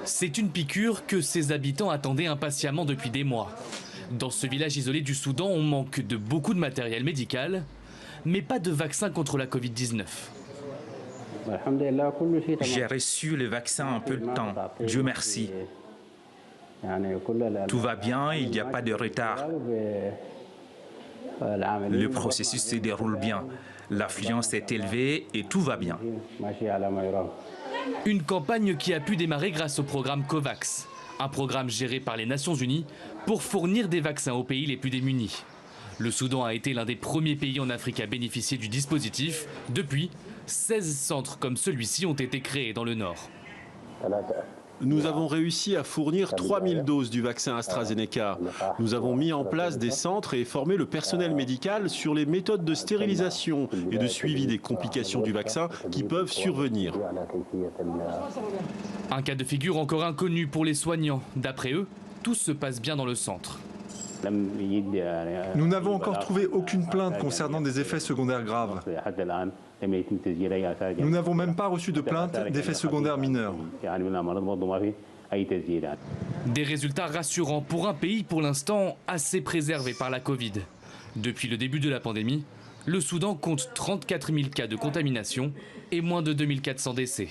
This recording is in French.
C'est une piqûre que ses habitants attendaient impatiemment depuis des mois. Dans ce village isolé du Soudan, on manque de beaucoup de matériel médical, mais pas de vaccin contre la Covid-19. J'ai reçu le vaccin en peu de temps, Dieu merci. Tout va bien, il n'y a pas de retard. Le processus se déroule bien. L'affluence est élevée et tout va bien. Une campagne qui a pu démarrer grâce au programme COVAX, un programme géré par les Nations Unies pour fournir des vaccins aux pays les plus démunis. Le Soudan a été l'un des premiers pays en Afrique à bénéficier du dispositif. Depuis, 16 centres comme celui-ci ont été créés dans le nord. Nous avons réussi à fournir 3000 doses du vaccin AstraZeneca. Nous avons mis en place des centres et formé le personnel médical sur les méthodes de stérilisation et de suivi des complications du vaccin qui peuvent survenir. Un cas de figure encore inconnu pour les soignants. D'après eux, tout se passe bien dans le centre. Nous n'avons encore trouvé aucune plainte concernant des effets secondaires graves. Nous n'avons même pas reçu de plainte d'effets secondaires mineurs. Des résultats rassurants pour un pays pour l'instant assez préservé par la Covid. Depuis le début de la pandémie, le Soudan compte 34 000 cas de contamination et moins de 2400 décès.